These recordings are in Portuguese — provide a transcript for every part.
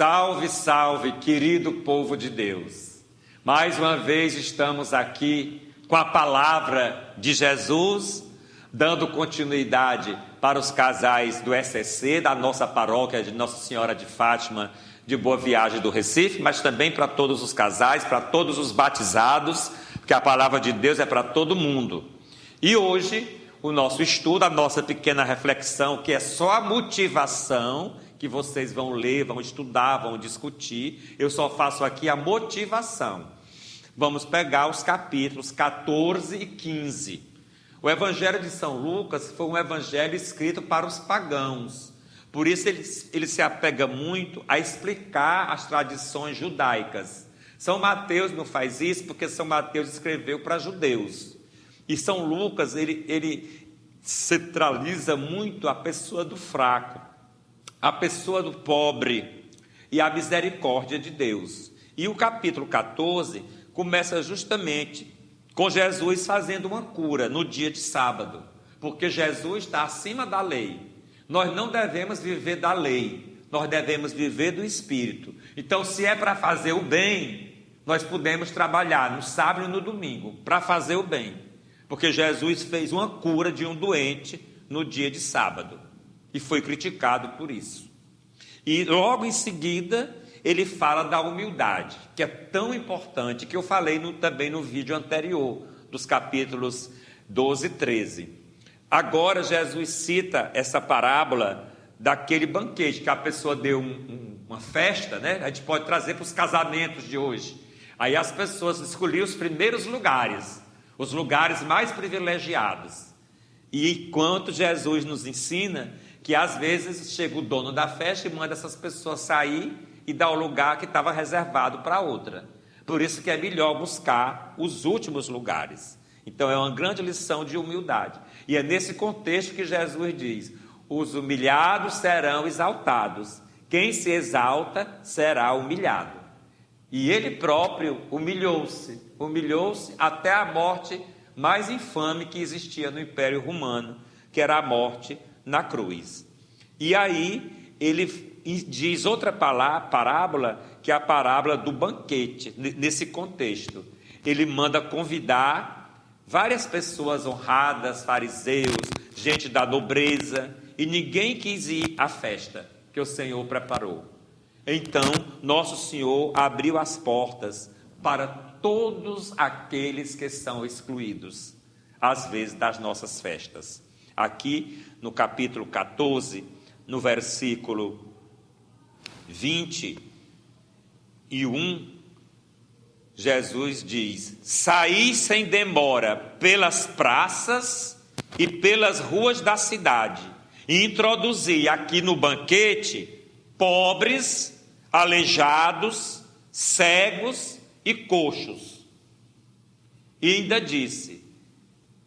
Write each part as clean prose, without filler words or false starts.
Salve, salve, querido povo de Deus. Mais uma vez estamos aqui com a palavra de Jesus, dando continuidade para os casais do ECC, da nossa paróquia de Nossa Senhora de Fátima, de Boa Viagem do Recife, mas também para todos os casais, para todos os batizados, porque a palavra de Deus é para todo mundo. E hoje, o nosso estudo, a nossa pequena reflexão, que é só a motivação, que vocês vão ler, vão estudar, vão discutir, eu só faço aqui a motivação. Vamos pegar os capítulos 14 e 15. O Evangelho de São Lucas foi um evangelho escrito para os pagãos. Por isso ele se apega muito a explicar as tradições judaicas. São Mateus não faz isso porque São Mateus escreveu para judeus. E São Lucas, ele centraliza muito a pessoa do fraco, a pessoa do pobre e a misericórdia de Deus. E o capítulo 14 começa justamente com Jesus fazendo uma cura no dia de sábado, porque Jesus está acima da lei. Nós não devemos viver da lei, nós devemos viver do Espírito. Então, se é para fazer o bem, nós podemos trabalhar no sábado e no domingo para fazer o bem, porque Jesus fez uma cura de um doente no dia de sábado e foi criticado por isso. E logo em seguida ele fala da humildade, que é tão importante, que eu falei também no vídeo anterior, dos capítulos 12 e 13. Agora Jesus cita essa parábola daquele banquete, que a pessoa deu uma festa, né? A gente pode trazer para os casamentos de hoje. Aí as pessoas escolhiam os primeiros lugares, os lugares mais privilegiados. E enquanto Jesus nos ensina que às vezes chega o dono da festa e manda essas pessoas sair e dar o lugar que estava reservado para outra. Por isso que é melhor buscar os últimos lugares. Então é uma grande lição de humildade. E é nesse contexto que Jesus diz: os humilhados serão exaltados, quem se exalta será humilhado. E ele próprio humilhou-se até a morte mais infame que existia no Império Romano, que era a morte na cruz. E aí ele diz outra parábola, que é a parábola do banquete. Nesse contexto ele manda convidar várias pessoas honradas, fariseus, gente da nobreza, e ninguém quis ir à festa que o Senhor preparou. Então nosso Senhor abriu as portas para todos aqueles que são excluídos, às vezes, das nossas festas. Aqui no capítulo 14, no versículo 21, Jesus diz: saí sem demora pelas praças e pelas ruas da cidade, e introduzi aqui no banquete pobres, aleijados, cegos e coxos. E ainda disse: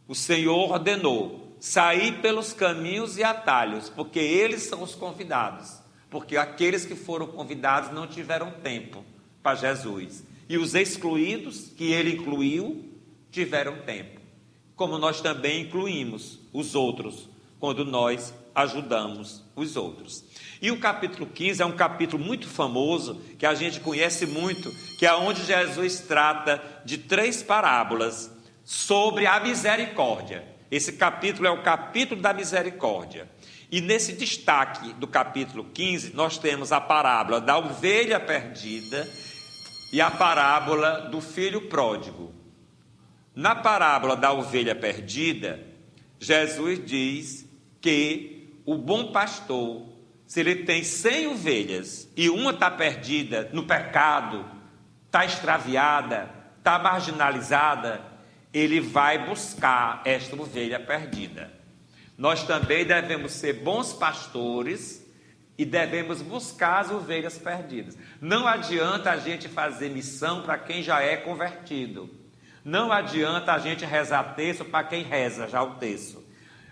o Senhor ordenou, sair pelos caminhos e atalhos, porque eles são os convidados, porque aqueles que foram convidados não tiveram tempo para Jesus, e os excluídos, que ele incluiu, tiveram tempo, como nós também incluímos os outros, quando nós ajudamos os outros. E o capítulo 15 é um capítulo muito famoso, que a gente conhece muito, que é onde Jesus trata de 3 parábolas sobre a misericórdia. Esse capítulo é o capítulo da misericórdia. E nesse destaque do capítulo 15, nós temos a parábola da ovelha perdida e a parábola do filho pródigo. Na parábola da ovelha perdida, Jesus diz que o bom pastor, se ele tem 100 ovelhas e uma está perdida no pecado, está extraviada, está marginalizada, ele vai buscar esta ovelha perdida. Nós também devemos ser bons pastores e devemos buscar as ovelhas perdidas. Não adianta a gente fazer missão para quem já é convertido. Não adianta a gente rezar terço para quem reza já o terço.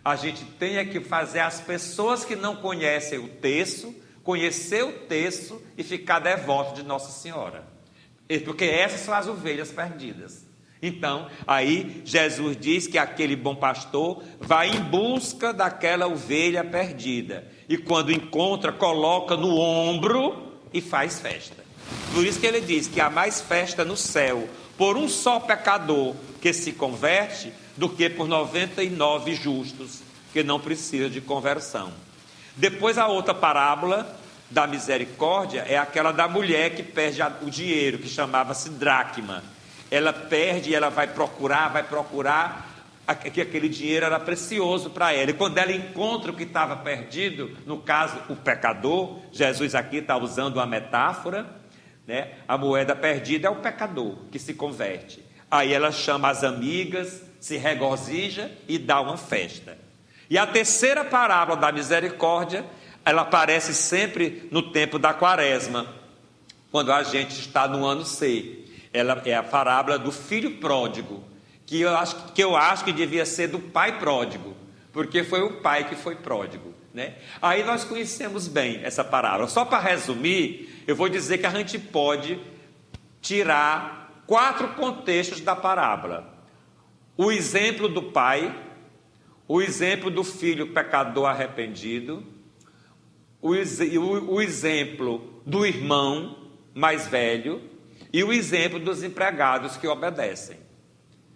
A gente tem que fazer as pessoas que não conhecem o terço, conhecer o terço e ficar devoto de Nossa Senhora. Porque essas são as ovelhas perdidas. Então, aí Jesus diz que aquele bom pastor vai em busca daquela ovelha perdida. E quando encontra, coloca no ombro e faz festa. Por isso que ele diz que há mais festa no céu por um só pecador que se converte do que por 99 justos que não precisam de conversão. Depois a outra parábola da misericórdia é aquela da mulher que perde o dinheiro, que chamava-se dracma. Ela perde e ela vai procurar, que aquele dinheiro era precioso para ela. E quando ela encontra o que estava perdido, no caso o pecador, Jesus aqui está usando uma metáfora, né? A moeda perdida é o pecador que se converte. Aí ela chama as amigas, se regozija e dá uma festa. E a terceira parábola da misericórdia, ela aparece sempre no tempo da quaresma, quando a gente está no ano C. Ela é a parábola do filho pródigo, que eu acho que devia ser do pai pródigo, porque foi o pai que foi pródigo, né? Aí nós conhecemos bem essa parábola. Só para resumir, eu vou dizer que a gente pode tirar 4 contextos da parábola: o exemplo do pai, o exemplo do filho pecador arrependido, o exemplo do irmão mais velho e o exemplo dos empregados que obedecem.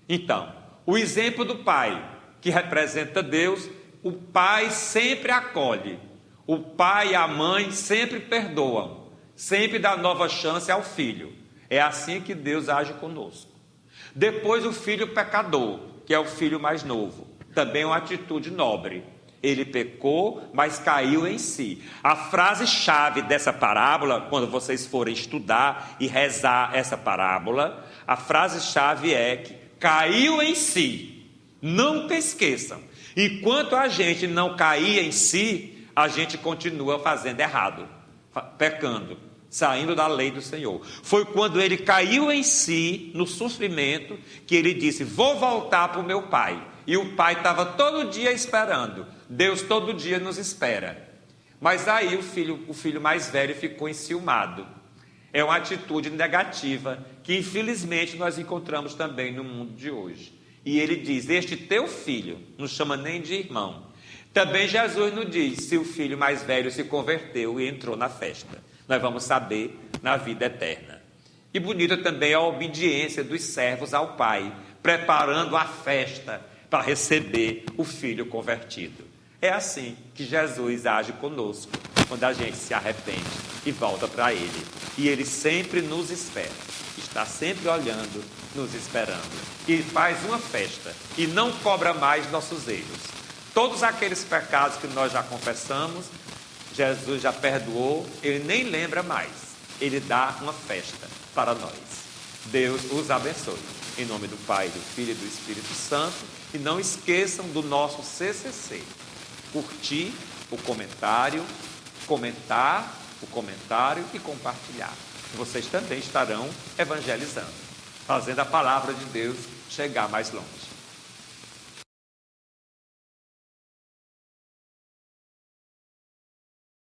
Então, o exemplo do pai, que representa Deus, o pai sempre acolhe, o pai e a mãe sempre perdoam, sempre dá nova chance ao filho. É assim que Deus age conosco. Depois o filho pecador, que é o filho mais novo, também é uma atitude nobre. Ele pecou, mas caiu em si. A frase-chave dessa parábola, quando vocês forem estudar e rezar essa parábola, a frase-chave é que caiu em si. Nunca esqueçam. Enquanto a gente não cair em si, a gente continua fazendo errado, pecando, saindo da lei do Senhor. Foi quando ele caiu em si, no sofrimento, que ele disse: vou voltar para o meu pai. E o pai estava todo dia esperando. Deus todo dia nos espera. Mas aí o filho mais velho ficou enciumado. É uma atitude negativa que infelizmente nós encontramos também no mundo de hoje. E ele diz: este teu filho, não chama nem de irmão. Também Jesus nos diz se o filho mais velho se converteu e entrou na festa. Nós vamos saber na vida eterna. E bonita também a obediência dos servos ao pai, preparando a festa para receber o filho convertido. É assim que Jesus age conosco, quando a gente se arrepende e volta para Ele. E Ele sempre nos espera, está sempre olhando, nos esperando. E faz uma festa e não cobra mais nossos erros. Todos aqueles pecados que nós já confessamos, Jesus já perdoou, Ele nem lembra mais. Ele dá uma festa para nós. Deus os abençoe. Em nome do Pai, do Filho e do Espírito Santo. E não esqueçam do nosso CCC. Curtir o comentário, comentar o comentário e compartilhar. Vocês também estarão evangelizando, fazendo a palavra de Deus chegar mais longe.